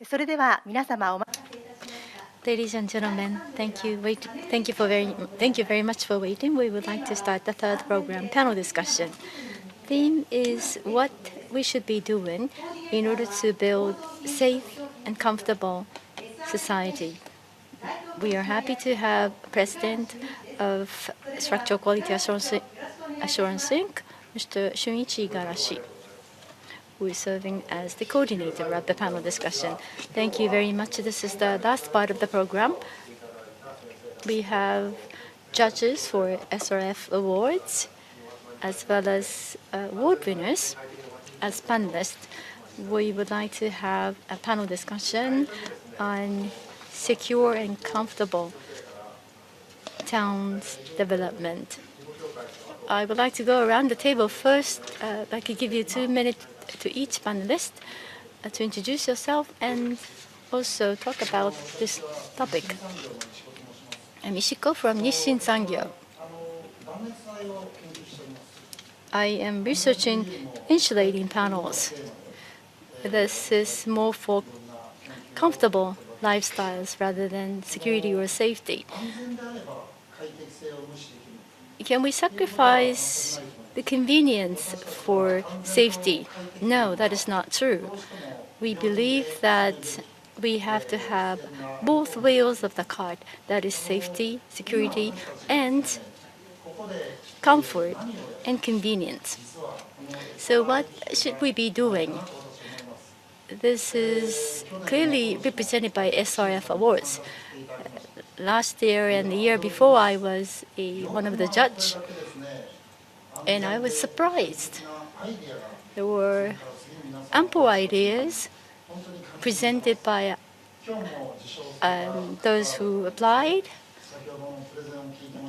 それでは皆様お待ち Ladies and gentlemen, thank you very much for waiting. We would like to start the third program, panel discussion. Theme is what we should be doing in order to build safe and comfortable society. We are happy to have President of Structural Quality Assurance Inc., Mr. Shunichi Igarashi, who is serving as the coordinator of the panel discussion. Thank you very much. This is the last part of the program. We have judges for SRF awards, as well as award winners as panelists. We would like to have a panel discussion on secure and comfortable towns development. I would like to go around the table first. I'd like to give you 2 minutes to each panelist to introduce yourself and also talk about this topic. I'm Ishiko from Nissin Sangyo. I am researching insulating panels. This is more for comfortable lifestyles rather than security or safety. Can we sacrifice the convenience for safety? No, that is not true. We believe that we have to have both wheels of the cart, that is safety, security, and comfort and convenience. So what should we be doing? This is clearly represented by SRF awards. Last year and the year before, I was one of the judges, and I was surprised. There were ample ideas presented by those who applied.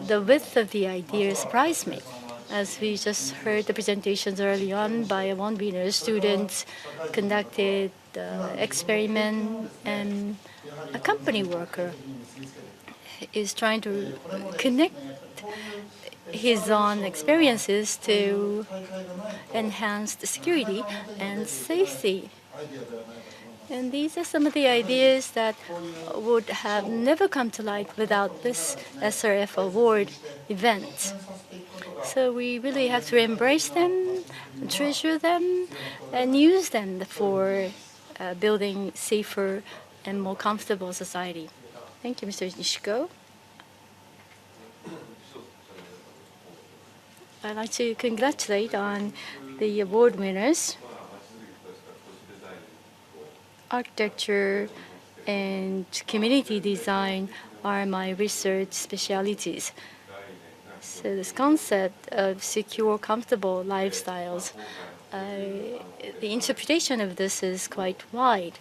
The width of the ideas surprised me. As we just heard the presentations early on by award winner, students conducted experiment, and a company worker is trying to connect his own experiences to enhance the security and safety. And these are some of the ideas that would have never come to light without this SRF award event. So we really have to embrace them, treasure them, and use them for building safer and more comfortable society. Thank you, Mr. Nishiko. I'd like to congratulate on the award winners. Architecture and community design are my research specialties. So this concept of secure, comfortable lifestyles, the interpretation of this is quite wide.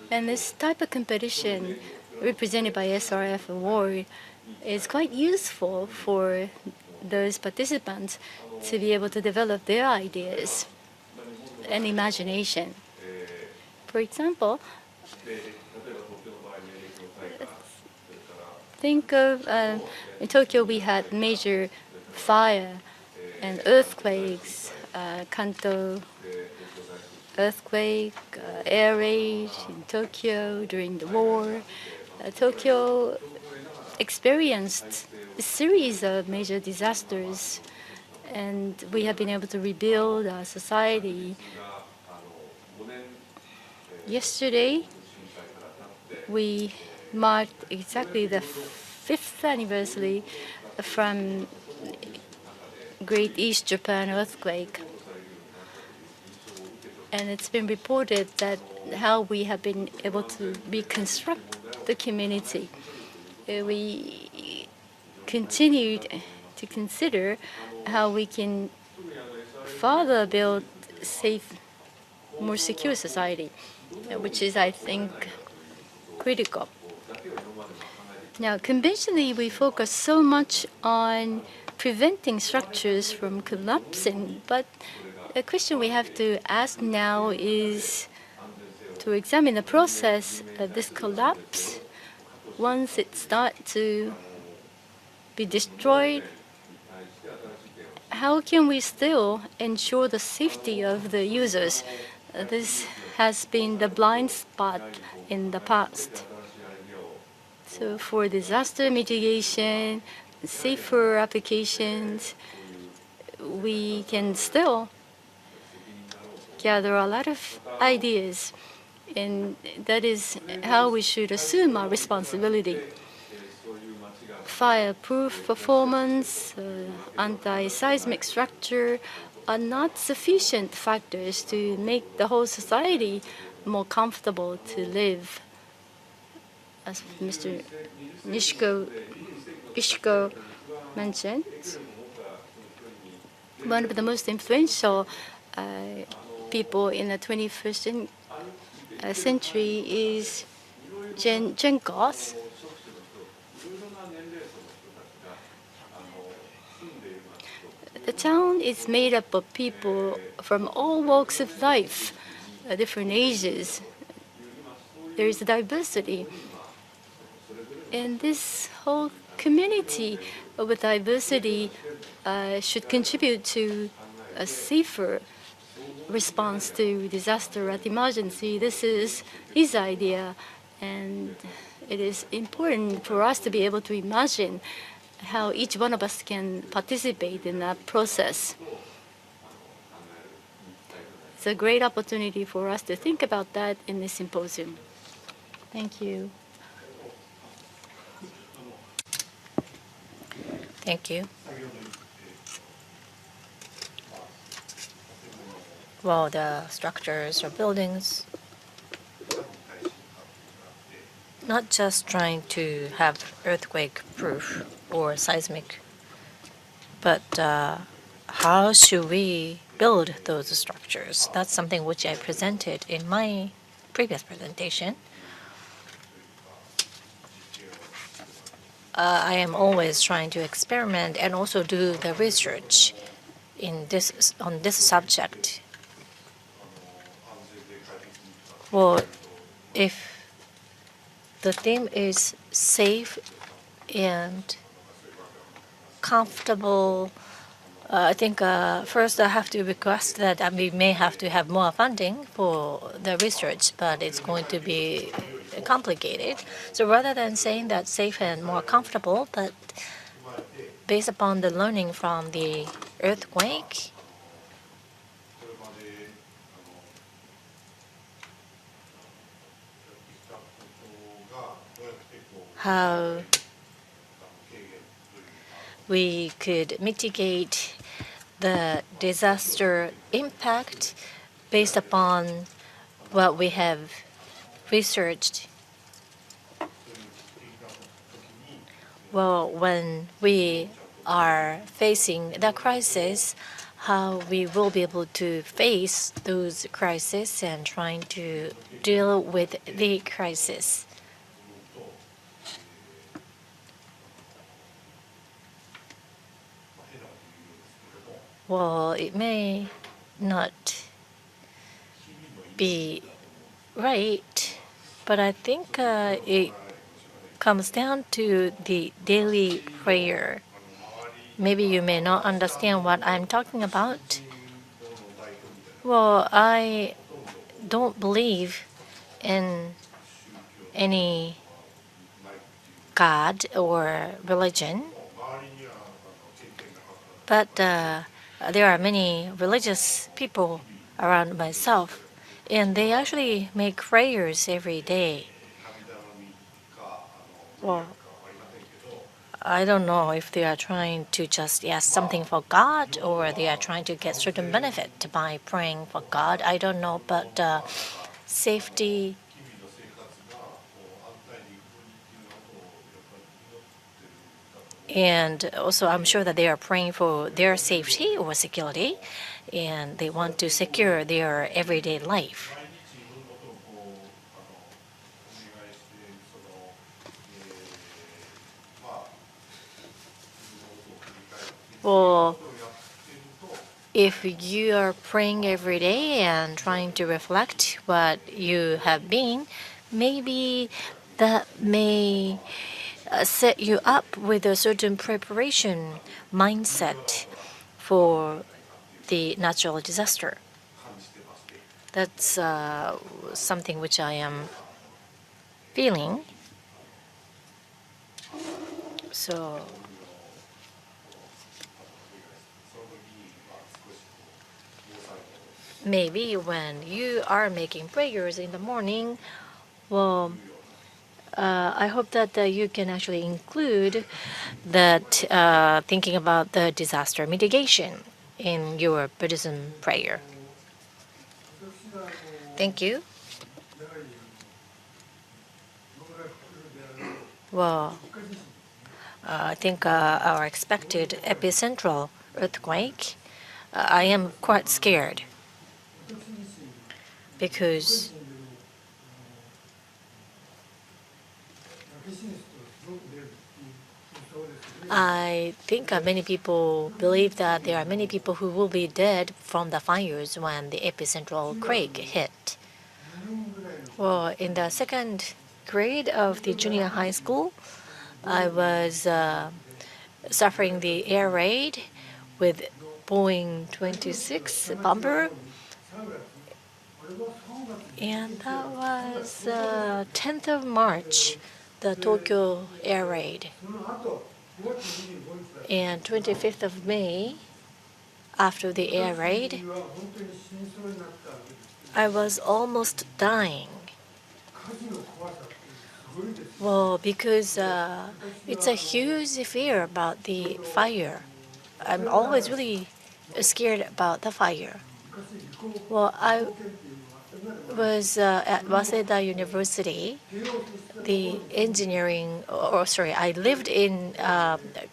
And this type of competition represented by SRF Award is quite useful for those participants to be able to develop their ideas and imagination. For example, think of in Tokyo we had major fire and earthquakes, Kanto earthquake, air raid in Tokyo during the war. Tokyo experienced a series of major disasters, and we have been able to rebuild our society. Yesterday, we marked exactly the 5th anniversary from Great East Japan earthquake. And it's been reported that how we have been able to reconstruct the community. We continued to consider how we can further build safe, more secure society, which is, I think, critical. Now, conventionally, we focus so much on preventing structures from collapsing, but the question we have to ask now is to examine the process of this collapse. Once it starts to be destroyed, how can we still ensure the safety of the users? this has been the blind spot in the past. So for disaster mitigation, safer applications, we can still gather a lot of ideas, and that is how we should assume our responsibility. Fireproof performance, anti-seismic structure are not sufficient factors to make the whole society more comfortable to live. As Mr. Ishiko mentioned, one of the most influential people in the 21st century is Jen Goss. The town is made up of people from all walks of life, different ages. There is a diversity. And this whole community with diversity should contribute to a safer response to disaster at emergency. This is his idea, and it is important for us to be able to imagine how each one of us can participate in that process. It's a great opportunity for us to think about that in this symposium. Thank you. Thank you. Well, the structures or buildings, not just trying to have earthquake proof or seismic, but how should we build those structures? That's something which I presented in my previous presentation. I am always trying to experiment and also do the research on this subject. Well, if the theme is safe and comfortable, I think first I have to request that we may have to have more funding for the research, but it's going to be complicated. So rather than saying that safe and more comfortable, but based upon the learning from the earthquake, how we could mitigate the disaster impact based upon what we have researched. Well, when we are facing the crisis, how we will be able to face those crises and trying to deal with the crisis. Well, it may not be right, but I think it comes down to the daily prayer. Maybe you may not understand what I'm talking about. Well, I don't believe in any God or religion, but there are many religious people around myself, and they actually make prayers every day. Well, I don't know if they are trying to just ask something for God or they are trying to get certain benefit by praying for God. I don't know, but safety and also I'm sure that they are praying for their safety or security, and they want to secure their everyday life. Well, if you are praying every day and trying to reflect what you have been, maybe that may set you up with a certain preparation mindset for the natural disaster. That's something which I am feeling. So maybe when you are making prayers in the morning, well, I hope that you can actually include that thinking about the disaster mitigation in your Buddhism prayer. Thank you. Well, I think our expected epicentral earthquake, I am quite scared because I think many people believe that there are many people who will be dead from the fires when the epicentral quake hit. Well, in the second grade of the junior high school, I was suffering the air raid with Boeing 26 bomber, and that was 10th of March, the Tokyo air raid, and 25th of May, after the air raid, I was almost dying. Well, because it's a huge fear about the fire. I'm always really scared about the fire. Well, I was at Waseda University, the engineering, or sorry, I lived in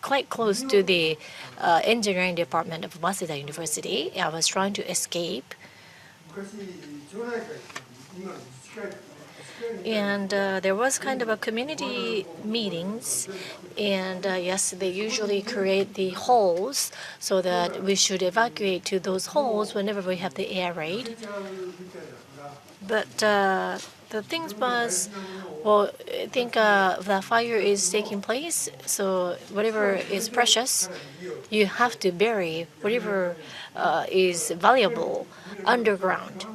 quite close to the engineering department of Waseda University. I was trying to escape. And there was kind of a community meetings, and yes, they usually create the halls so that we should evacuate to those halls whenever we have the air raid. But the thing was, well, I think the fire is taking place, so whatever is precious, you have to bury whatever is valuable underground.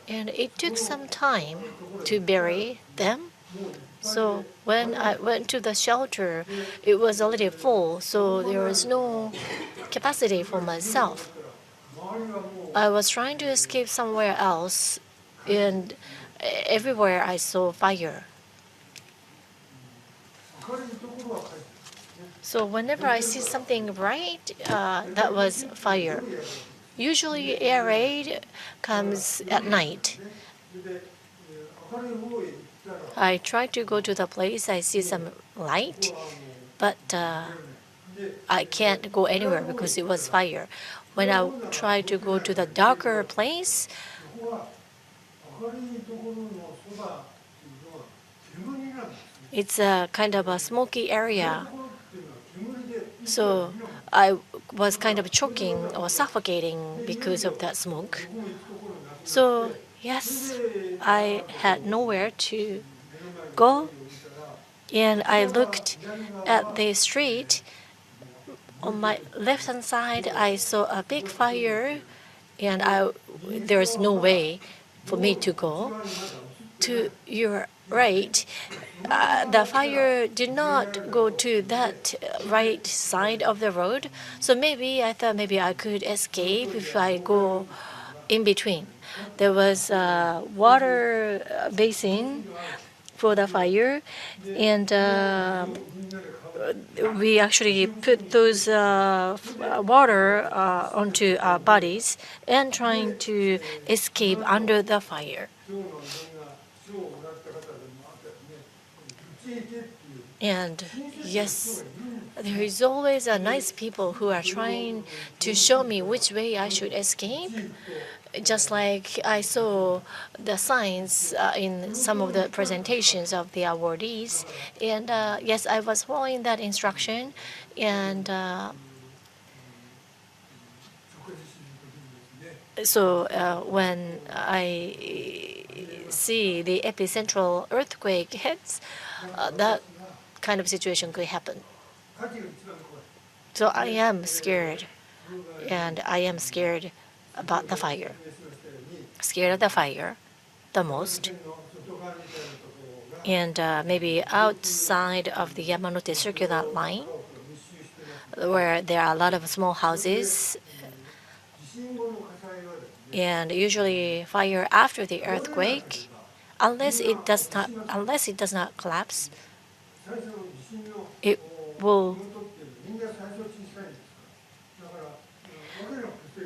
And it took some time to bury them. So when I went to the shelter, it was already full, so there was no capacity for myself. I was trying to escape somewhere else, and everywhere I saw fire. So whenever I see something bright, that was fire. Usually air raid comes at night. I try to go to the place, I see some light, but I can't go anywhere because it was fire. When I try to go to the darker place, it's a kind of a smoky area. So I was kind of choking or suffocating because of that smoke. So yes, I had nowhere to go, and I looked at the street. On my left-hand side, I saw a big fire, and there's no way for me to go. To your right, the fire did not go to that right side of the road, so maybe I thought maybe I could escape if I go in between. There was a water basin for the fire, and we actually put those water onto our bodies and trying to escape under the fire. And yes, there is always a nice people who are trying to show me which way I should escape. Just like I saw the signs in some of the presentations of the awardees. And yes, I was following that instruction. And so when I see the epicentral earthquake hits, that kind of situation could happen. So I am scared, and I am scared about the fire. scared of the fire the most. And maybe outside of the Yamanote Circular Line, where there are a lot of small houses, and usually fire after the earthquake, unless it does not collapse, it will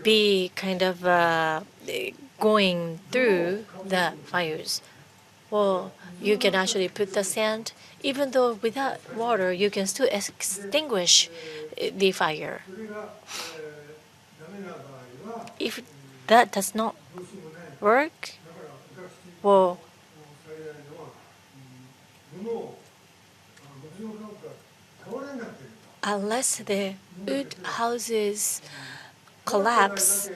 be kind of going through the fires. Well, you can actually put the sand, even though without water, you can still extinguish the fire. If that does not work, well, unless the wood houses collapse,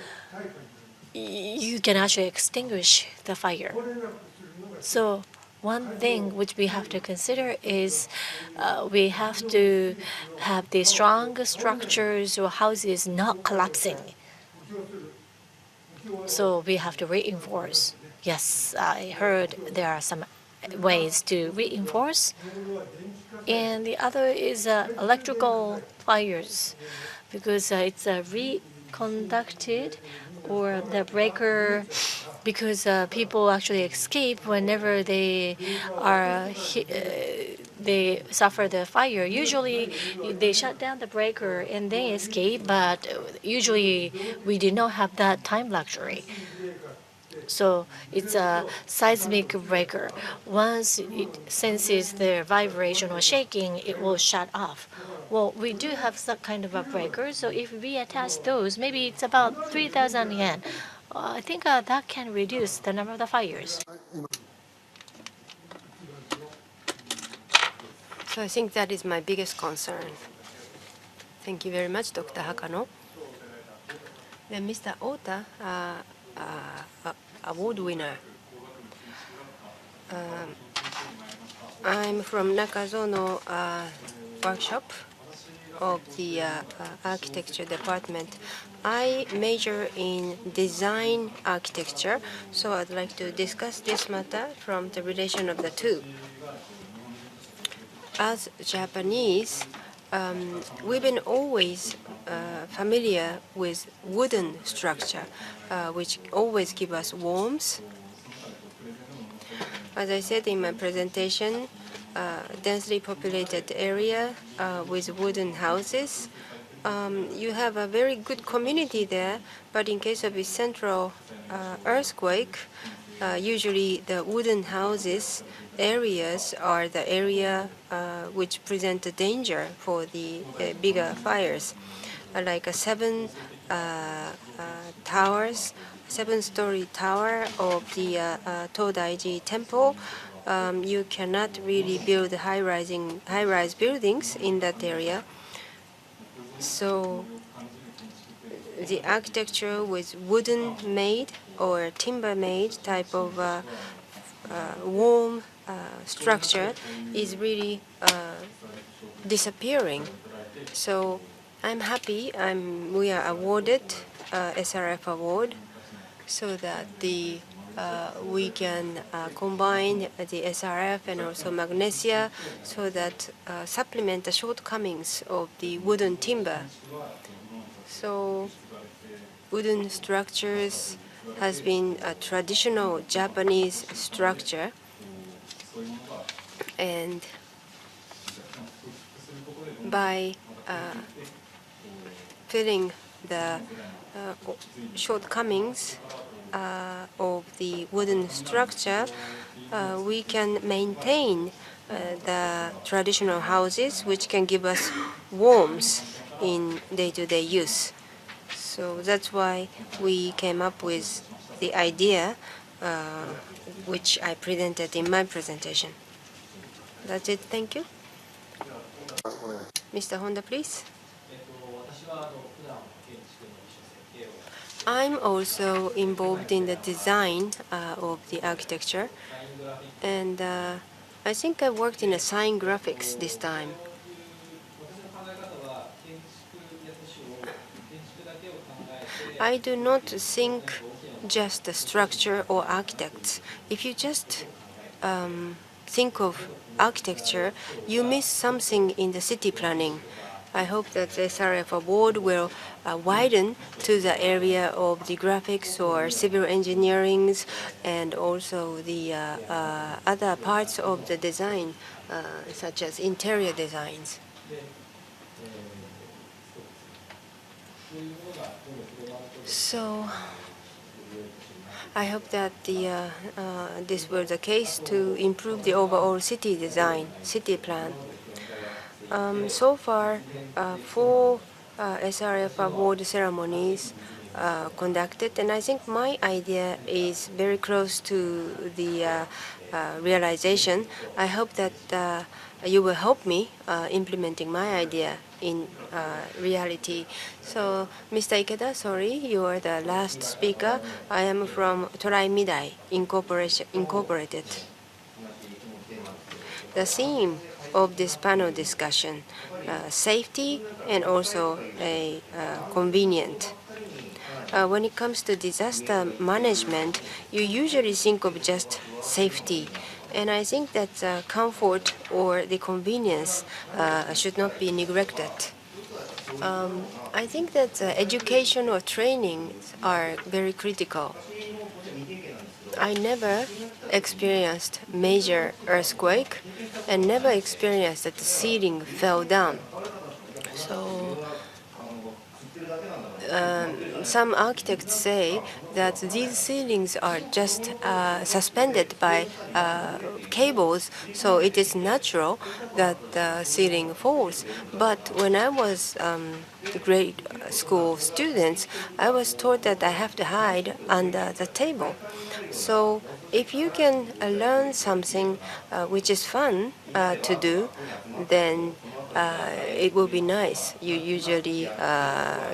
you can actually extinguish the fire. So one thing which we have to consider is we have to have the strong structures or houses not collapsing. So we have to reinforce. Yes, I heard there are some ways to reinforce. And the other is electrical fires, because it's reconducted, or the breaker, because people actually escape whenever they are they suffer the fire. Usually they shut down the breaker and they escape, but usually we do not have that time luxury. So it's a seismic breaker. Once it senses the vibration or shaking, it will shut off. Well, we do have some kind of a breaker, so if we attach those, maybe it's about 3,000 yen. I think that can reduce the number of the fires. So I think that is my biggest concern. Thank you very much, Dr. Hakano. Then Mr. Ota, award winner. I'm from Nakazono workshop of the architecture department. I major in design architecture, so I'd like to discuss this matter from the relation of the two. As Japanese, we've been always familiar with wooden structure, which always give us warmth. As I said in my presentation, densely populated area with wooden houses. You have a very good community there, but in case of a central earthquake, usually the wooden houses areas are the area which present a danger for the bigger fires, like a seven-story tower of the Todaiji Temple. You cannot really build high-rise buildings in that area. So the architecture with wooden made or timber made type of warm structure is really disappearing. So I'm happy we are awarded SRF award, so that we can combine the SRF and also magnesia, so that supplement the shortcomings of the wooden timber. So wooden structures has been a traditional Japanese structure, and by filling the shortcomings of the wooden structure, we can maintain the traditional houses, which can give us warmth in day-to-day use. So that's why we came up with the idea which I presented in my presentation. That's it. Thank you. Mr. Honda, please. I'm also involved in the design of the architecture, and I think I worked in a sign graphics this time. I do not think just the structure or architects. If you just think of architecture, you miss something in the city planning. I hope that the SRF award will widen to the area of the graphics or civil engineering and also the other parts of the design, such as interior designs. So I hope that this will the case to improve the overall city design, city plan. So far, 4 SRF award ceremonies conducted, and I think my idea is very close to the realization. I hope that you will help me implementing my idea in reality. So, Mr. Ikeda, sorry, you are the last speaker. I am from Torai Midai Incorporated. The theme of this panel discussion, safety and also convenient. When it comes to disaster management, you usually think of just safety. And I think that comfort or the convenience should not be neglected. I think that education or training are very critical. I never experienced major earthquake and never experienced that the ceiling fell down. So some architects say that these ceilings are just suspended by cables, so it is natural that the ceiling falls. But when I was grade school students, I was taught that I have to hide under the table. So if you can learn something which is fun to do, then it will be nice. You usually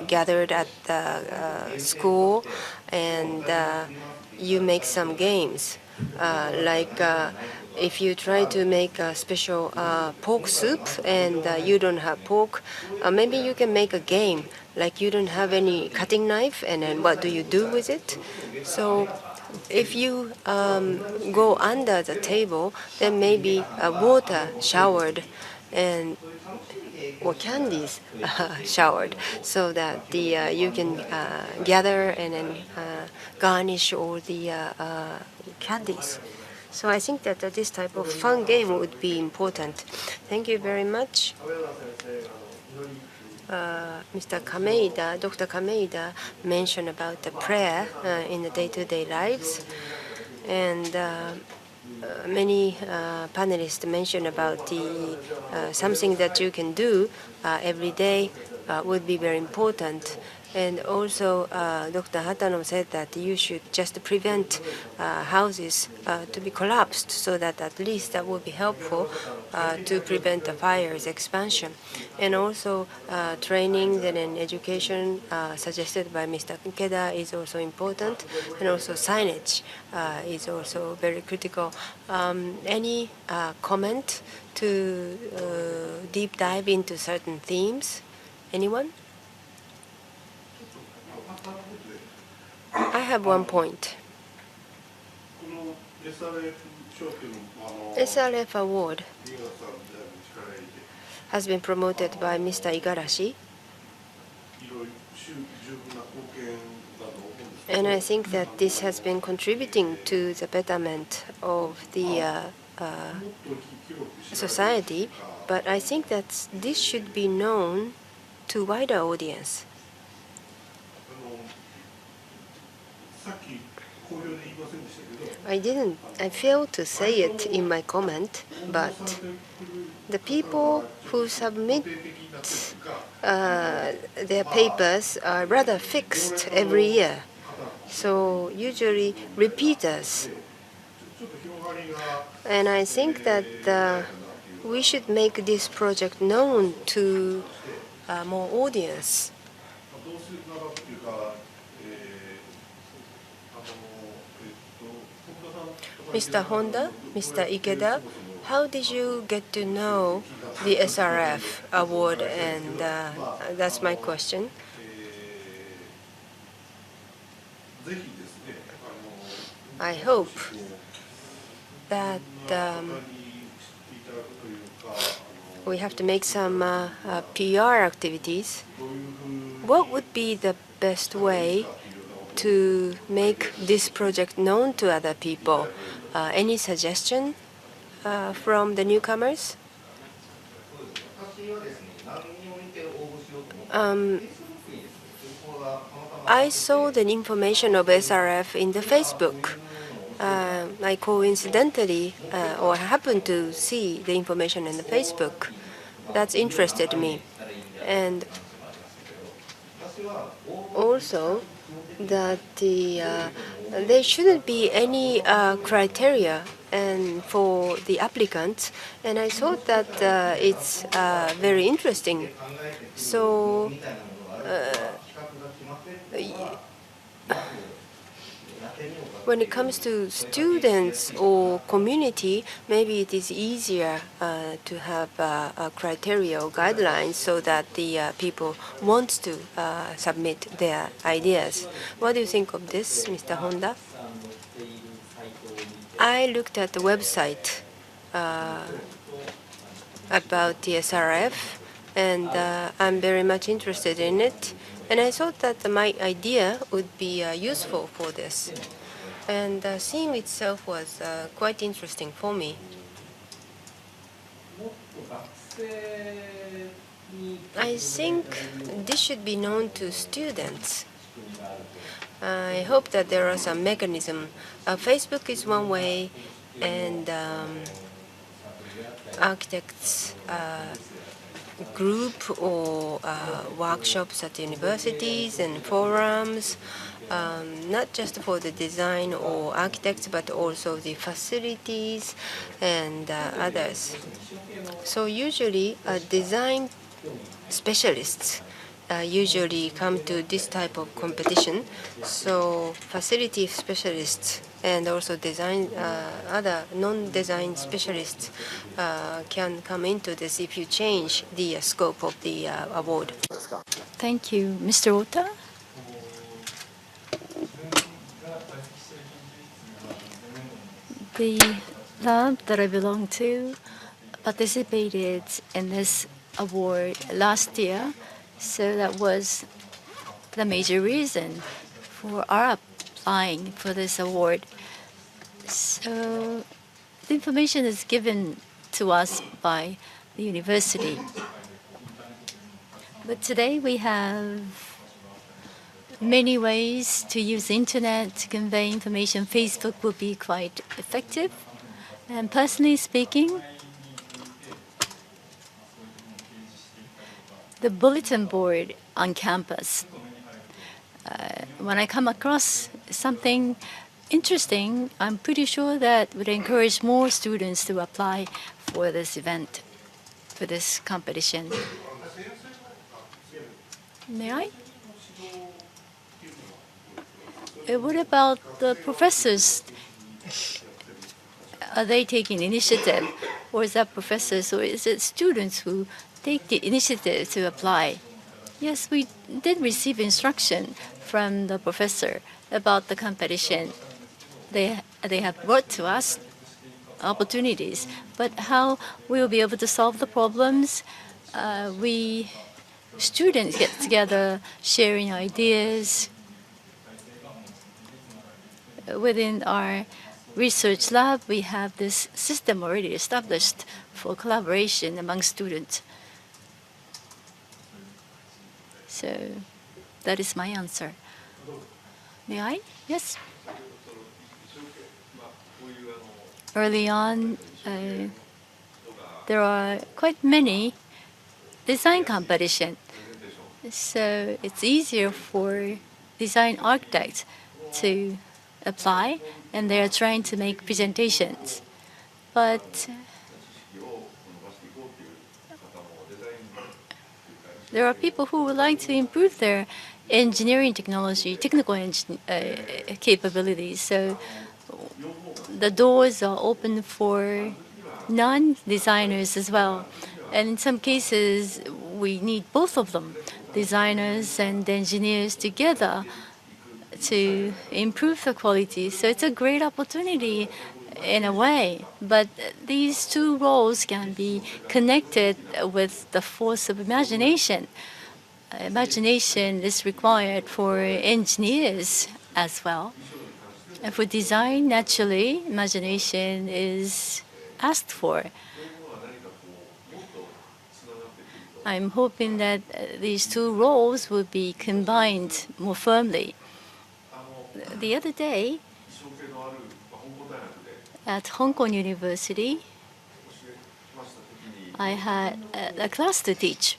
gathered at the school and you make some games. If you try to make a special pork soup and you don't have pork, maybe you can make a game. Like you don't have any cutting knife, and then what do you do with it? So if you go under the table, then maybe water showered and or candies showered, so that you can gather and then garnish all the candies. So I think that this type of fun game would be important. Thank you very much. Mr. Kameida, Dr. Kameida mentioned about the prayer in the day-to-day lives, and many panelists mentioned about the something that you can do every day would be very important. And also, Dr. Hatano said that you should just prevent houses to be collapsed, so that at least that will be helpful to prevent the fire's expansion. And also, training and education suggested by Mr. Ikeda is also important, and also signage is also very critical. Any comment to deep dive into certain themes? Anyone? I have one point. SRF award has been promoted by Mr. Igarashi, and I think that this has been contributing to the betterment of the society, but I think that this should be known to wider audience. I failed to say it in my comment, but the people who submit their papers are rather fixed every year. So usually repeaters. And I think that we should make this project known to more audience. Mr. Honda, Mr. Ikeda, how did you get to know the SRF award? And that's my question. I hope that we have to make some PR activities. What would be the best way to make this project known to other people? Any suggestion from the newcomers? I saw the information of SRF in the Facebook. I coincidentally or happened to see the information in the Facebook. That's interested me. And also that there shouldn't be any criteria and for the applicants, and I thought that it's very interesting. So when it comes to students or community, maybe it is easier to have a criteria or guidelines so that the people want to submit their ideas. What do you think of this, Mr. Honda? I looked at the website about the SRF, and I'm very much interested in it. And I thought that my idea would be useful for this. And the theme itself was quite interesting for me. I think this should be known to students. I hope that there are some mechanism. Facebook is one way, and architects group or workshops at universities and forums, not just for the design or architects, but also the facilities and others. So usually design specialists usually come to this type of competition. So facility specialists and also design other non-design specialists can come into this if you change the scope of the award. Thank you. Mr. Ota? The lab that I belong to participated in this award last year, so that was the major reason for our applying for this award. So the information is given to us by the university. But today we have many ways to use the internet to convey information. Facebook will be quite effective. And personally speaking, the bulletin board on campus, when I come across something interesting, I'm pretty sure that would encourage more students to apply for this event, for this competition. May I? What about the professors? Are they taking initiative? Or is that professors, or is it students who take the initiative to apply? Yes, we did receive instruction from the professor about the competition. They have brought to us opportunities, but how we will be able to solve the problems, we students get together sharing ideas. Within our research lab, we have this system already established for collaboration among students. So that is my answer. May I? Yes. Early on, there are quite many design competitions. So it's easier for design architects to apply, and they are trying to make presentations. But there are people who would like to improve their engineering technology, technical capabilities. So the doors are open for non-designers as well. And in some cases, we need both of them, designers and engineers together, to improve the quality. So it's a great opportunity in a way, but these two roles can be connected with the force of imagination. Imagination is required for engineers as well. And for design, naturally, imagination is asked for. I'm hoping that these two roles will be combined more firmly. The other day, at Hong Kong University, I had a class to teach.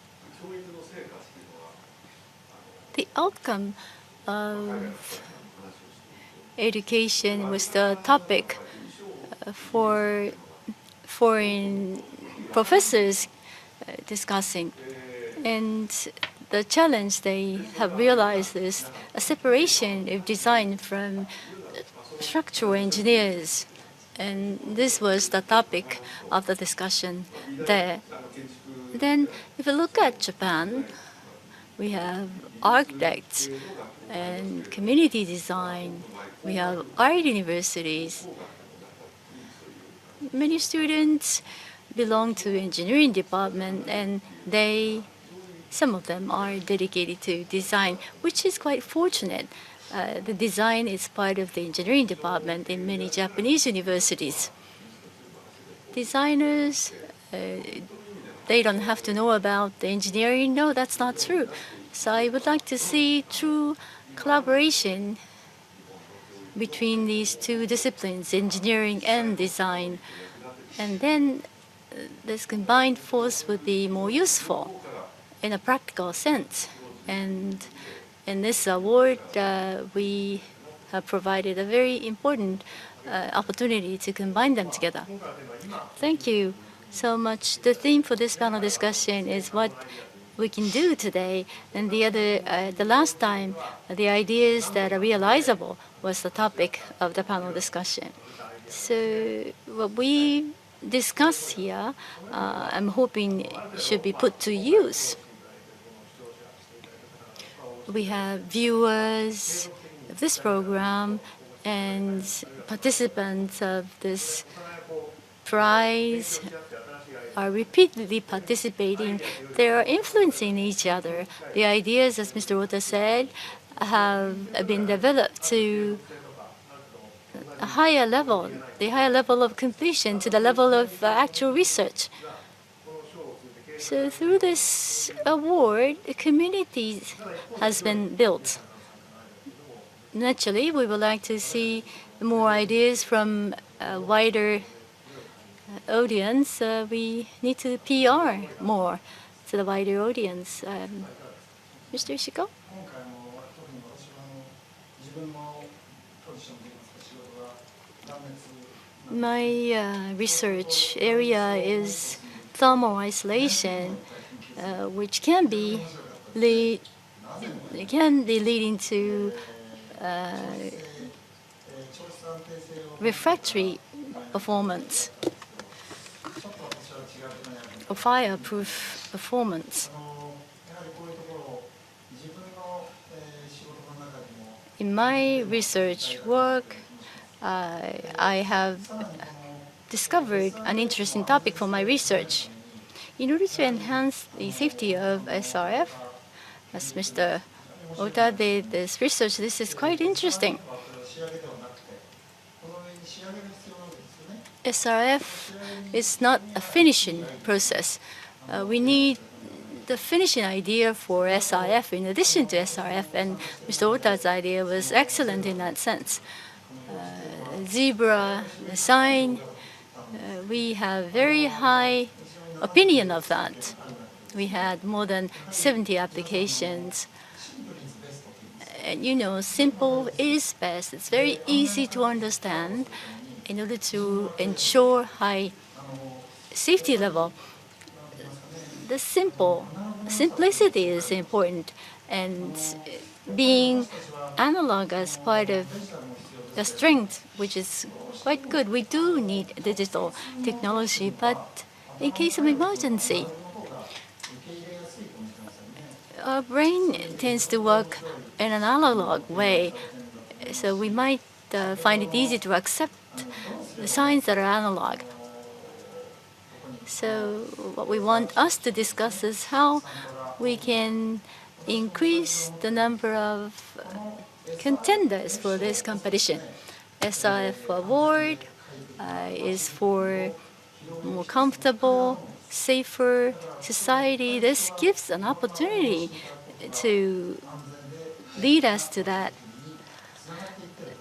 The outcome of education was the topic for foreign professors discussing. And the challenge they have realized is a separation of design from structural engineers. And this was the topic of the discussion there. Then, if you look at Japan, we have architects and community design. We have art universities. Many students belong to engineering department, and some of them are dedicated to design, which is quite fortunate. The design is part of the engineering department in many Japanese universities. Designers, they don't have to know about the engineering. No, that's not true. So I would like to see true collaboration between these two disciplines, engineering and design. And then this combined force would be more useful in a practical sense. And in this award, we have provided a very important opportunity to combine them together. Thank you so much. The theme for this panel discussion is what we can do today. And the last time, the ideas that are realizable was the topic of the panel discussion. So what we discuss here, I'm hoping should be put to use. We have viewers of this program and participants of this prize are repeatedly participating. They are influencing each other. The ideas, as Mr. Ota said, have been developed to a higher level, the higher level of completion, to the level of actual research. So through this award, a community has been built. Naturally, we would like to see more ideas from a wider audience. We need to PR more to the wider audience. Mr. Ishiko? My research area is thermal isolation, which can be leading to refractory performance or fireproof performance. In my research work, I have discovered an interesting topic for my research. In order to enhance the safety of SRF, as Mr. Ota did this research, this is quite interesting. SRF is not a finishing process. We need the finishing idea for SRF in addition to SRF, and Mr. Ota's idea was excellent in that sense. Zebra sign, we have very high opinion of that. We had more than 70 applications. And you know, simple is best. It's very easy to understand in order to ensure high safety level. The simplicity is important, and being analog as part of the strength, which is quite good. We do need digital technology, but in case of emergency, our brain tends to work in an analog way. So we might find it easy to accept the signs that are analog. So what we want us to discuss is how we can increase the number of contenders for this competition. SRF Award is for more comfortable, safer society. This gives an opportunity to lead us to that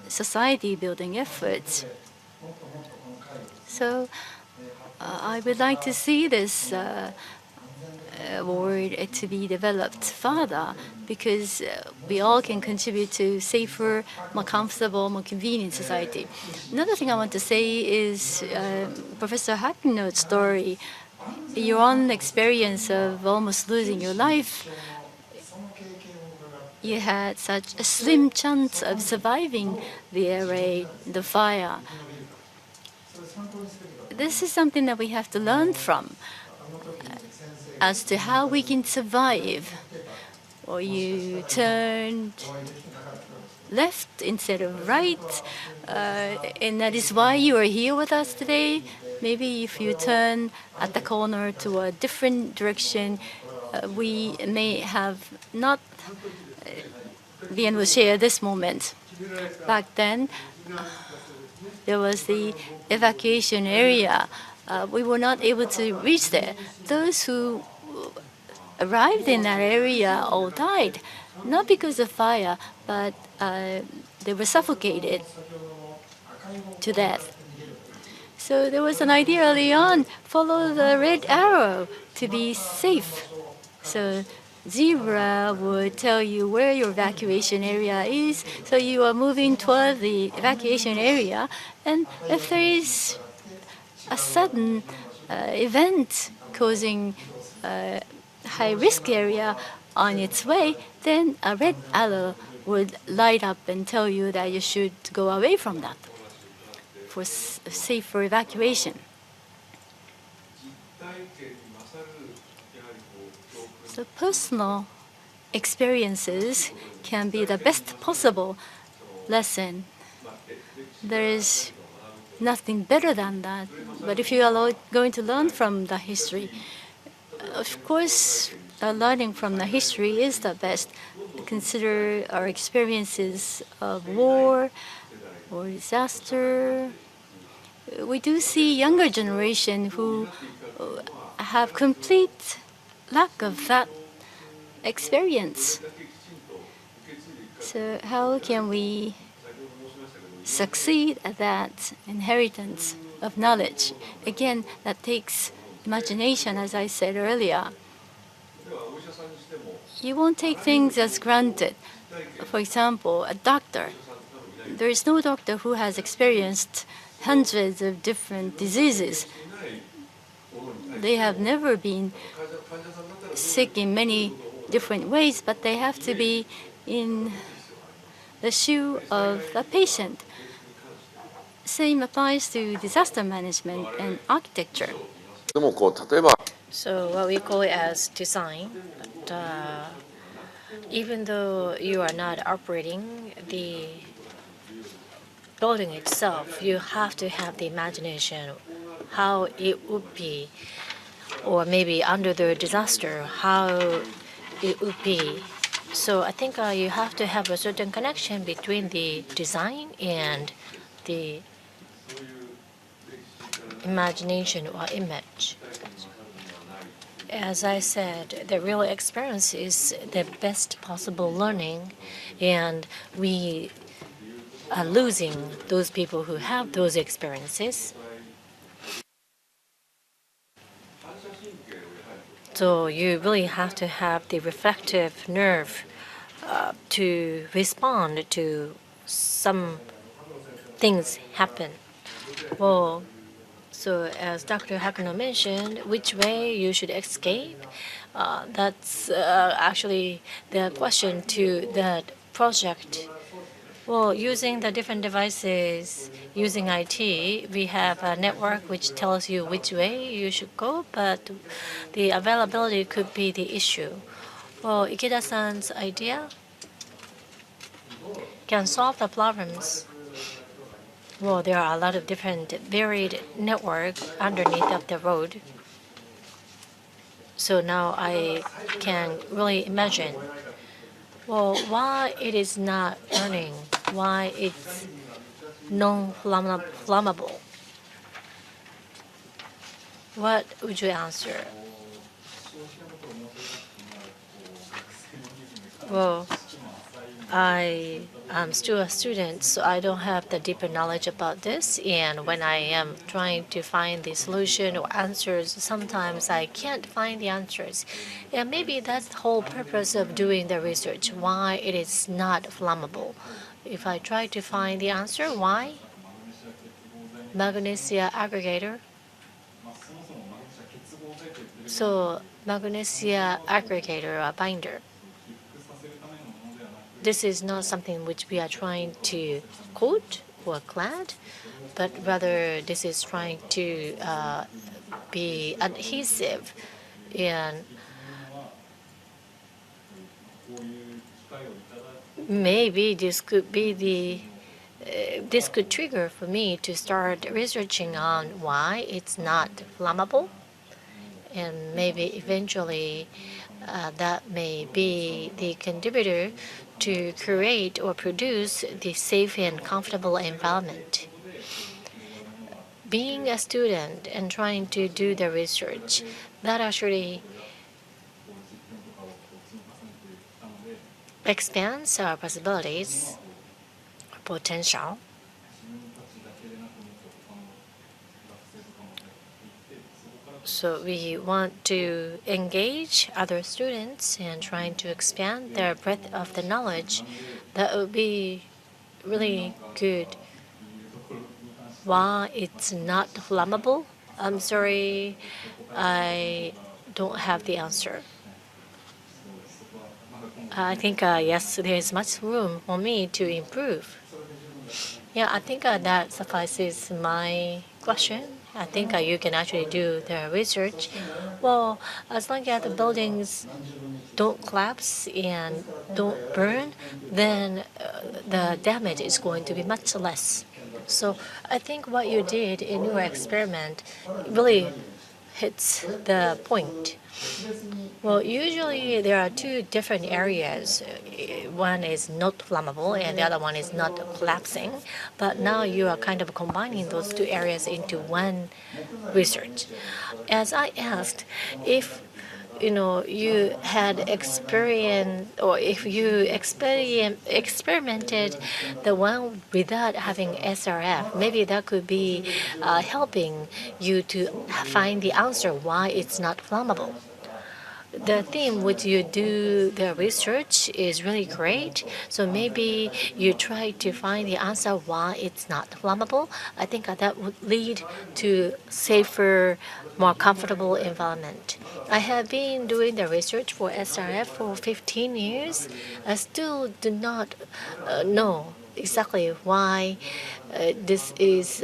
society building efforts. So I would like to see this award to be developed further, because we all can contribute to safer, more comfortable, more convenient society. Another thing I want to say is Professor Hakino's story, your own experience of almost losing your life. You had such a slim chance of surviving the air raid, the fire. This is something that we have to learn from as to how we can survive. Or you turned left instead of right, and that is why you are here with us today. Maybe if you turn at the corner to a different direction, we may have not been able to share this moment. Back then, there was the evacuation area. We were not able to reach there. Those who arrived in that area all died, not because of fire, but they were suffocated to death. So there was an idea early on, follow the red arrow to be safe. So zebra would tell you where your evacuation area is, so you are moving toward the evacuation area. And if there is a sudden event causing high-risk area on its way, then a red arrow would light up and tell you that you should go away from that for safer evacuation. So personal experiences can be the best possible lesson. There is nothing better than that. But if you are going to learn from the history, of course, learning from the history is the best. Consider our experiences of war or disaster. We do see younger generation who have complete lack of that experience. So how can we succeed at that inheritance of knowledge? Again, that takes imagination, as I said earlier. You won't take things as granted. For example, a doctor. There is no doctor who has experienced hundreds of different diseases. They have never been sick in many different ways, but they have to be in the shoe of the patient. Same applies to disaster management and architecture. So what we call it as design, but even though you are not operating the building itself, you have to have the imagination how it would be, or maybe under the disaster, how it would be. So I think you have to have a certain connection between the design and the imagination or image. As I said, the real experience is the best possible learning, and we are losing those people who have those experiences. So you really have to have the reflective nerve to respond to some things happen. Well, so as Dr. Hakano mentioned, which way you should escape, that's actually the question to that project. Well, using the different devices, using IT, we have a network which tells you which way you should go, but the availability could be the issue. Well, Ikeda-san's idea can solve the problems. Well, there are a lot of different varied network underneath of the road. So now I can really imagine, well, why it is not burning, why it's non-flammable. What would you answer? Well, I am still a student, so I don't have the deeper knowledge about this. And when I am trying to find the solution or answers, sometimes I can't find the answers. And maybe that's the whole purpose of doing the research, why it is not flammable. If I try to find the answer, why? Magnesia aggregator. So magnesia aggregator or binder. This is not something which we are trying to coat or clad, but rather this is trying to be adhesive. And maybe this could be this could trigger for me to start researching on why it's not flammable, and maybe eventually that may be the contributor to create or produce the safe and comfortable environment. Being a student and trying to do the research, that actually expands our possibilities, potential. So we want to engage other students and trying to expand their breadth of the knowledge. That would be really good. Why it's not flammable? I'm sorry, I don't have the answer. I think yes, there is much room for me to improve. Yeah, I think that suffices my question. I think you can actually do the research. Well, as long as the buildings don't collapse and don't burn, then the damage is going to be much less. So I think what you did in your experiment really hits the point. Well, usually there are two different areas. One is not flammable and the other one is not collapsing. But now you are kind of combining those two areas into one research. As I asked, if you had experience, or if you experimented the one without having SRF, maybe that could be helping you to find the answer why it's not flammable. The theme which you do the research is really great. So maybe you try to find the answer why it's not flammable. I think that would lead to safer, more comfortable environment. I have been doing the research for SRF for 15 years. I still do not know exactly why this is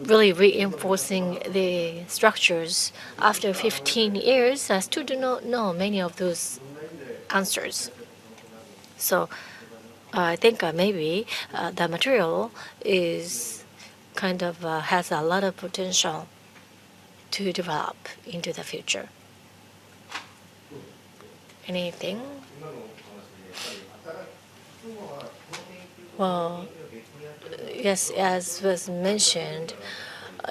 really reinforcing the structures. After 15 years, I still do not know many of those answers. So I think maybe the material is kind of has a lot of potential to develop into the future. Anything? Well, yes, as was mentioned,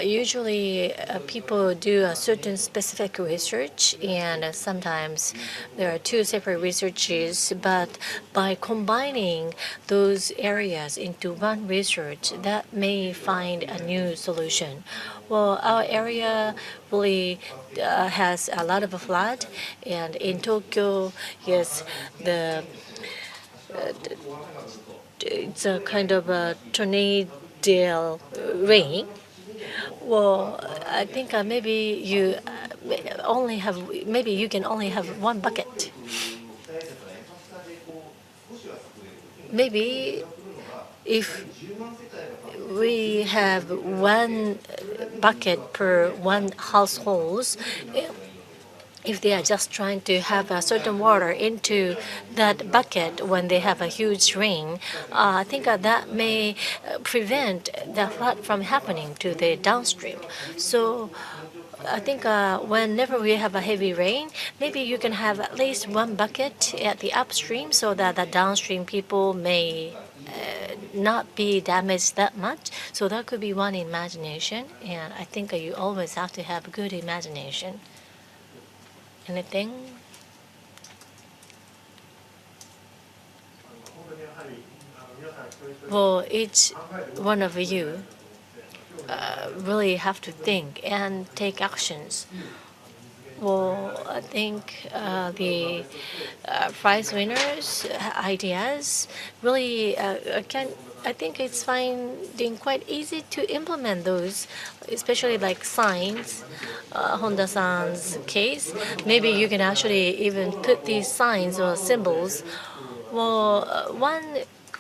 usually people do a certain specific research, and sometimes there are two separate researches, but by combining those areas into one research, that may find a new solution. Well, our area really has a lot of flood, and in Tokyo, yes, it's a kind of a tornado rain. Well, I think maybe you maybe you can only have one bucket. Maybe if we have one bucket per one household, if they are just trying to have a certain water into that bucket when they have a huge rain, I think that may prevent the flood from happening to the downstream. So I think whenever we have a heavy rain, maybe you can have at least one bucket at the upstream so that the downstream people may not be damaged that much. So that could be one imagination, and I think you always have to have good imagination. Anything? Well, each one of you really have to think and take actions. Well, I think the prize winners' ideas really can. I think it's finding quite easy to implement those, especially like signs. Honda-san's case, maybe you can actually even put these signs or symbols. Well, one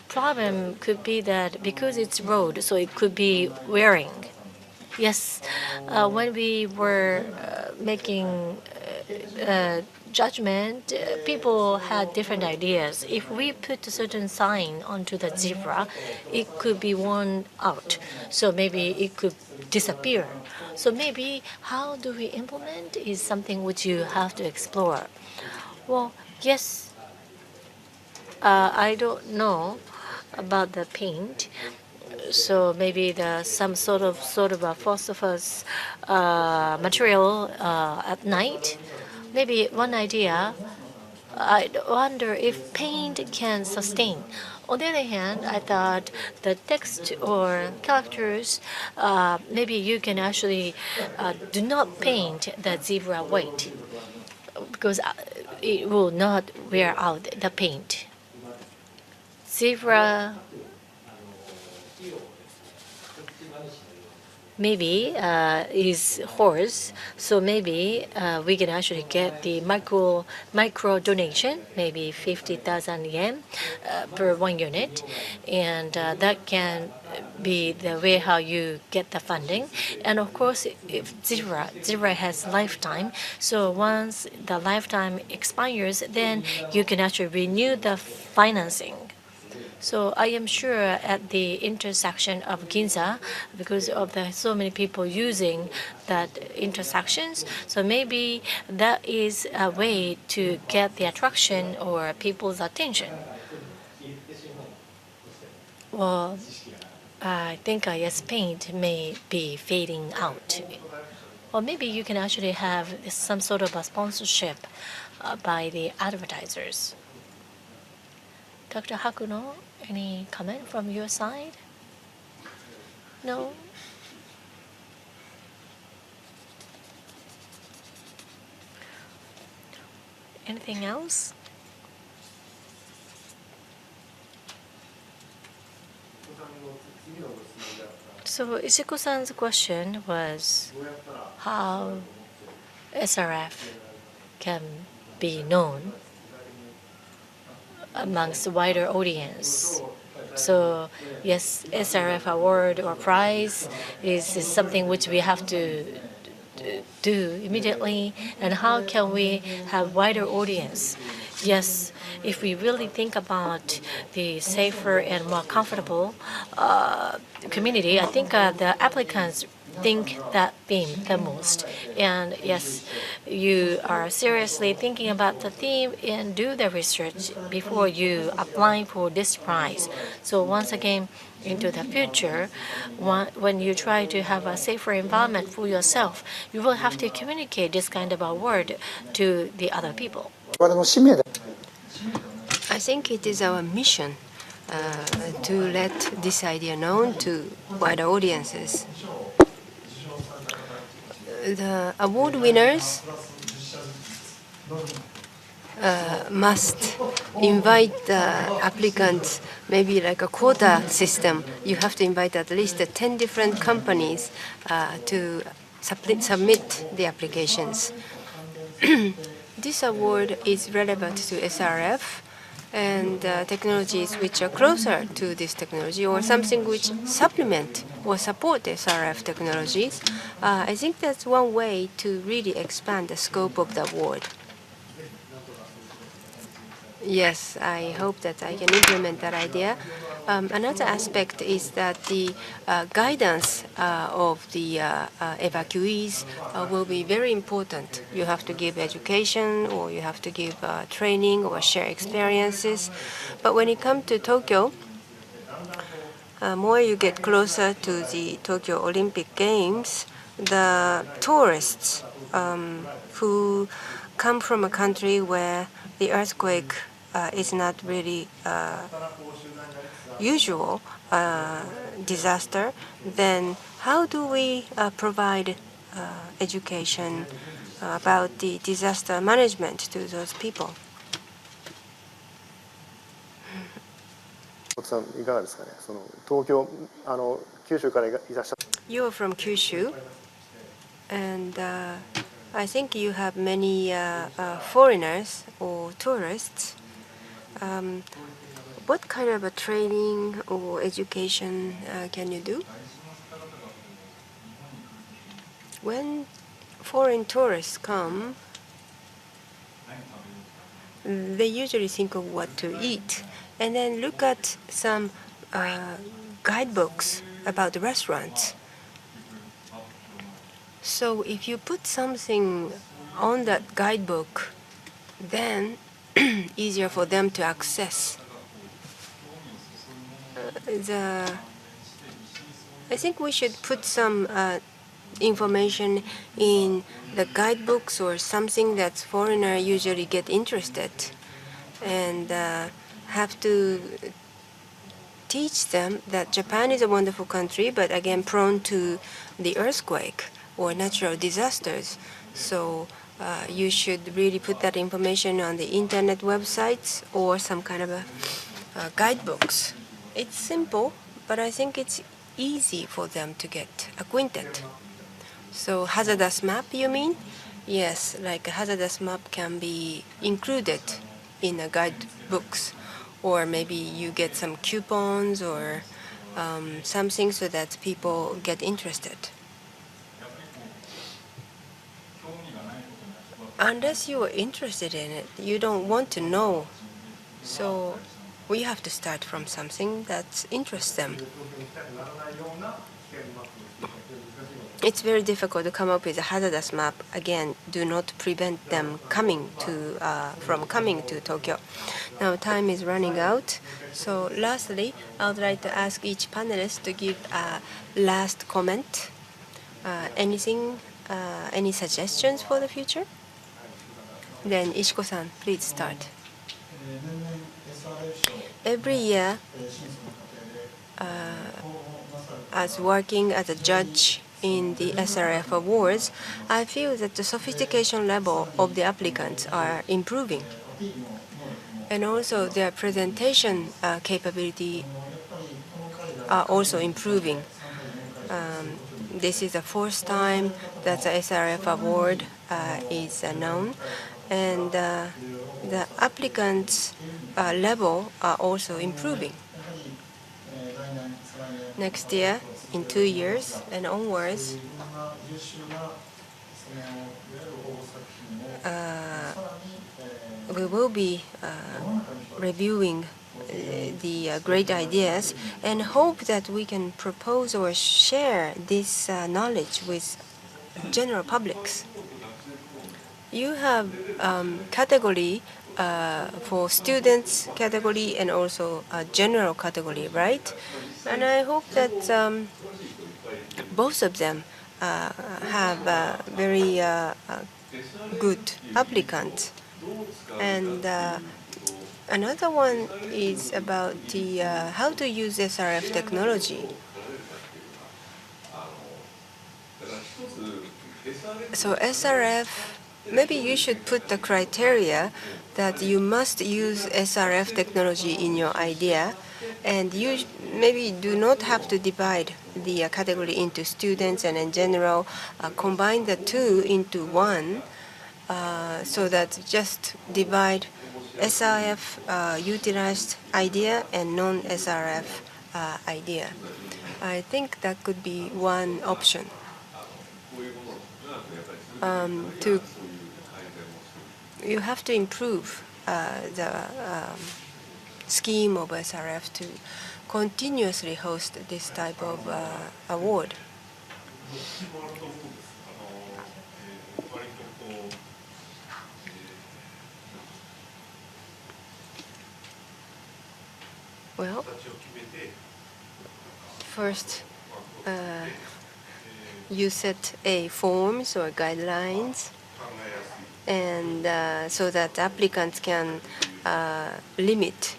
problem could be that because it's road, so it could be wearing. Yes, when we were making judgment, people had different ideas. If we put a certain sign onto the zebra, it could be worn out. So maybe it could disappear. So maybe how do we implement is something which you have to explore. Well, yes, I don't know about the paint. So maybe some sort of a phosphorus material at night. Maybe one idea. I wonder if paint can sustain. On the other hand, I thought the text or characters, maybe you can actually do not paint the zebra white because it will not wear out the paint. Zebra maybe is horse, so maybe we can actually get the micro donation, maybe 50,000 yen per 1 unit, and that can be the way how you get the funding. And of course, if zebra has lifetime, so once the lifetime expires, then you can actually renew the financing. So I am sure at the intersection of Ginza, because of the so many people using that intersections, so maybe that is a way to get the attraction or people's attention. Well, I think yes, paint may be fading out. Or maybe you can actually have some sort of a sponsorship by the advertisers. Dr. Hakuno, any comment from your side? No? Anything else? So Ishiko-san's question was how SRF can be known amongst a wider audience. So yes, SRF award or prize is something which we have to do immediately. And how can we have wider audience? Yes, if we really think about the safer and more comfortable community, I think the applicants think that theme the most. And yes, you are seriously thinking about the theme and do the research before you apply for this prize. So once again, into the future, when you try to have a safer environment for yourself, you will have to communicate this kind of a word to the other people. I think it is our mission to let this idea known to wider audiences. The award winners must invite the applicants, maybe like a quota system. You have to invite at least 10 different companies to submit the applications. This award is relevant to SRF and technologies which are closer to this technology, or something which supplement or support SRF technologies. I think that's one way to really expand the scope of the award. Yes, I hope that I can implement that idea. Another aspect is that the guidance of the evacuees will be very important. You have to give education, or you have to give training, or share experiences. But when it comes to Tokyo, more you get closer to the Tokyo Olympic Games, the tourists who come from a country where the earthquake is not really usual disaster, then how do we provide education about the disaster management to those people? さんいかがですかね。東京九州からいらっしゃった。 You're from Kyushu, and I think you have many foreigners or tourists. What kind of a training or education can you do? When foreign tourists come, they usually think of what to eat, and then look at some guidebooks about the restaurants. So if you put something on that guidebook, then easier for them to access. I think we should put some information in the guidebooks, or something that foreigners usually get interested, and have to teach them that Japan is a wonderful country, but again prone to the earthquake or natural disasters. So you should really put that information on the internet websites or some kind of guidebooks. It's simple, but I think it's easy for them to get acquainted. So hazardous map, you mean? Yes, like a hazardous map can be included in the guidebooks, or maybe you get some coupons or something so that people get interested. Unless you are interested in it, you don't want to know. So we have to start from something that interests them. It's very difficult to come up with a hazardous map. Again, do not prevent them from coming to Tokyo. Now time is running out. So lastly, I would like to ask each panelist to give a last comment. Any suggestions for the future? Then Ishiko-san, please start. Every year, as working as a judge in the SRF Awards, I feel that the sophistication level of the applicants are improving. And also their presentation capability are also improving. This is the first time that the SRF Award is known, and the applicants' level are also improving. Next year, in 2 years and onwards, we will be reviewing the great ideas, and hope that we can propose or share this knowledge with general publics. You have category for students category and also a general category, right? And I hope that both of them have very good applicants. And another one is about the how to use SRF technology. So SRF, maybe you should put the criteria that you must use SRF technology in your idea, and you maybe do not have to divide the category into students and in general, combine the two into one, so that just divide SRF utilized idea and non-SRF idea. I think that could be one option. You have to improve the scheme of SRF to continuously host this type of award. Well, first, you set forms or guidelines, and so that applicants can limit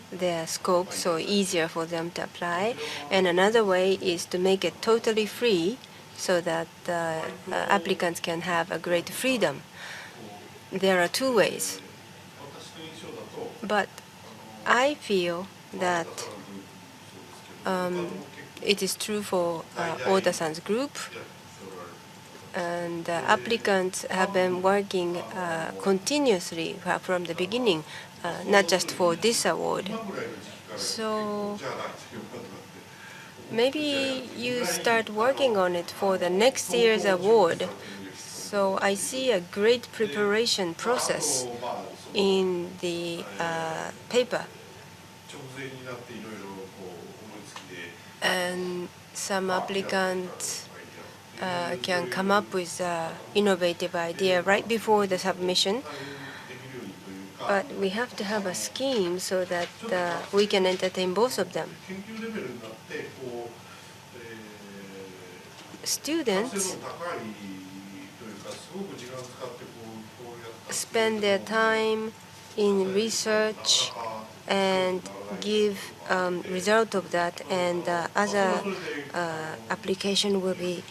their scope, so easier for them to apply. And another way is to make it totally free, so that applicants can have a great freedom. There are two ways. But I feel that it is true for Oda-san's group, and applicants have been working continuously from the beginning, not just for this award. So maybe you start working on it for the next year's award. So I see a great preparation process in the paper. And some applicants can come up with an innovative idea right before the submission. But we have to have a scheme so that we can entertain both of them. Students spend their time in research and give result of that, and other application will be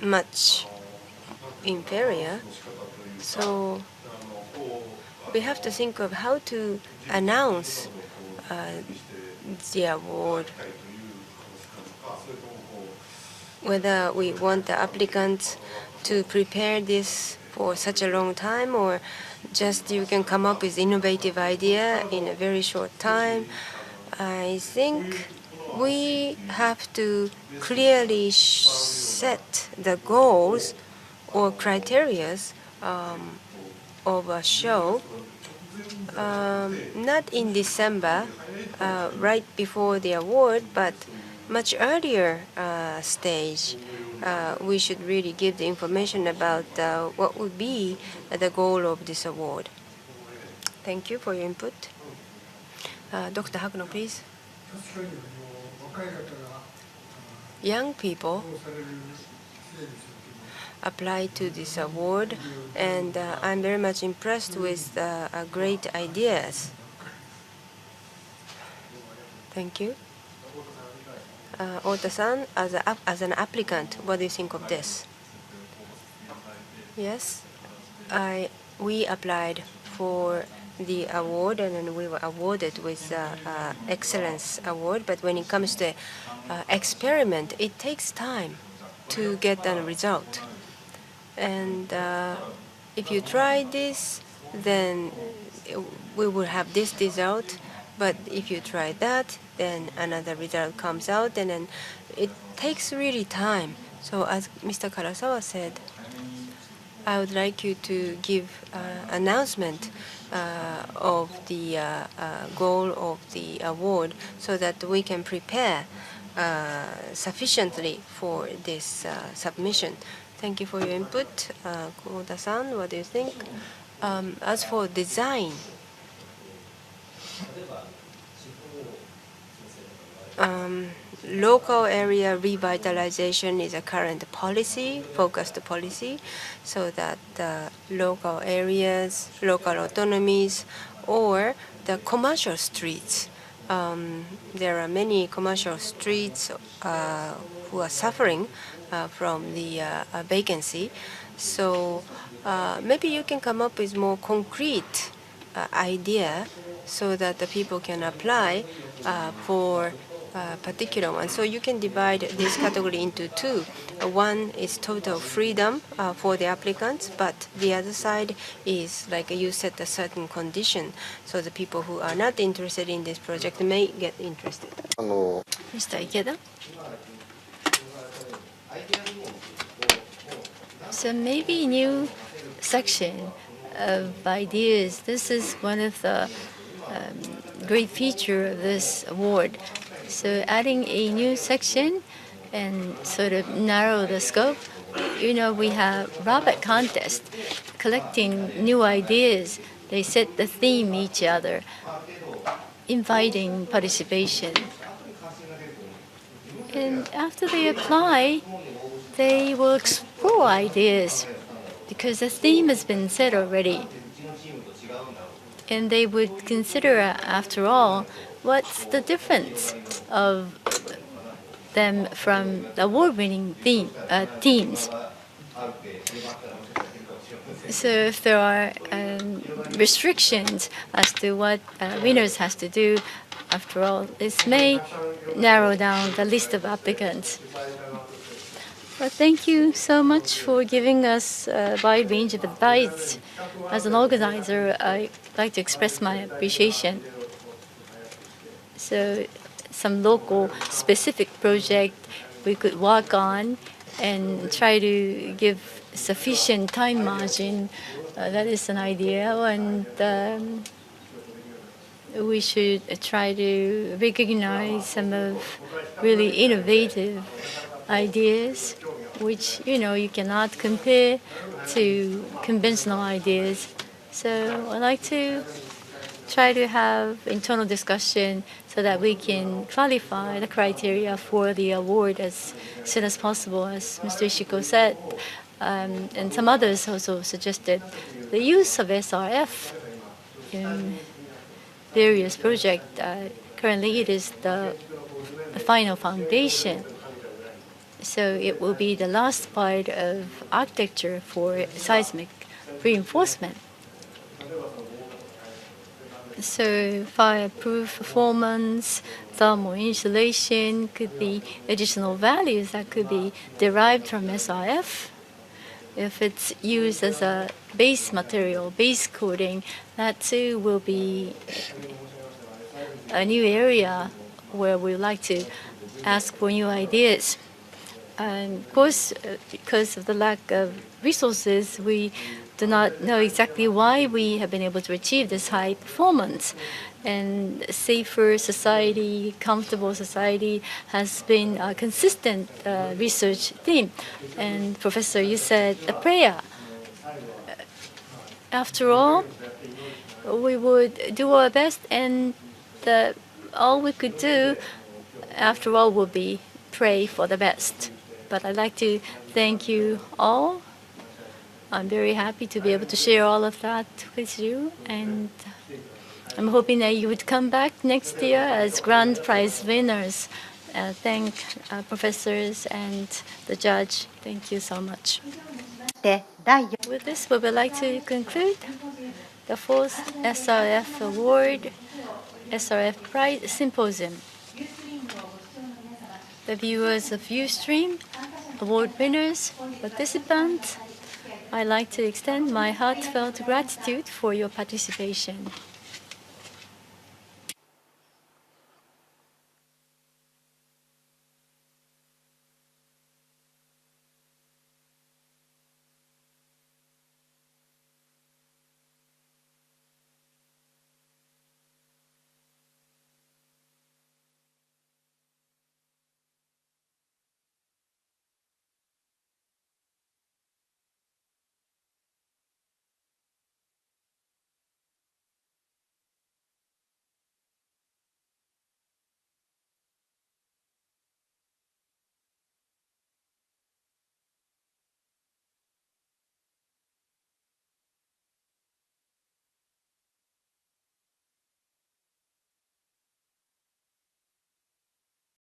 much inferior. So we have to think of how to announce the award, whether we want the applicants to prepare this for such a long time, or just you can come up with innovative idea in a very short time. I think we have to clearly set the goals or criteria of a show, not in December, right before the award, but much earlier stage. We should really give the information about what would be the goal of this award. Thank you for your input. Dr. Hakuno, please. Young people apply to this award, and I'm very much impressed with great ideas. Thank you. Ota-san, as an applicant, what do you think of this? Yes, we applied for the award, and then we were awarded with Excellence Award. But when it comes to experiment, it takes time to get a result. And if you try this, then we will have this result. But if you try that, then another result comes out, and then it takes really time. So as Mr. Karasawa said, I would like you to give announcement of the goal of the award, so that we can prepare sufficiently for this submission. Thank you for your input. Koda-san, what do you think? As for design, local area revitalization is a current policy, focused policy, so that local areas, local autonomies, or the commercial streets. There are many commercial streets who are suffering from the vacancy. So maybe you can come up with more concrete idea, so that the people can apply for particular one. So you can divide this category into two. One is total freedom for the applicants, but the other side is like you set a certain condition, so the people who are not interested in this project may get interested. Mr. Ikeda? So maybe new section of ideas. This is one of the great feature of this award. So adding a new section and sort of narrow the scope. You know, we have Robert contest, collecting new ideas. They set the theme each other, inviting participation. And after they apply, they will explore ideas because the theme has been set already. And they would consider, after all, what's the difference of them from the award-winning teams. So if there are restrictions as to what winners has to do, after all, this may narrow down the list of applicants. But thank you so much for giving us a wide range of advice. As an organizer, I'd like to express my appreciation. So some local specific project we could work on and try to give sufficient time margin. That is an idea. And we should try to recognize some of really innovative ideas, which you cannot compare to conventional ideas. So I'd like to try to have internal discussion so that we can clarify the criteria for the award as soon as possible, as Mr. Ishiko said. And some others also suggested the use of SRF in various projects. Currently, it is the final foundation. So it will be the last part of architecture for seismic reinforcement. So fireproof performance, thermal insulation could be additional values that could be derived from SRF. If it's used as a base material, base coating, that too will be a new area where we like to ask for new ideas. And of course, because of the lack of resources, we do not know exactly why we have been able to achieve this high performance. And safer society, comfortable society has been a consistent research theme. And Professor, you said a prayer. After all, we would do our best, and all we could do, after all, would be pray for the best. But I'd like to thank you all. I'm very happy to be able to share all of that with you, and I'm hoping that you would come back next year as grand prize winners. Thank professors and the judge. Thank you so much. で第4 With this, we would like to conclude the 4th SRF Award, SRF Prize Symposium. The viewers of Ustream, award winners, participants, I'd like to extend my heartfelt gratitude for your participation.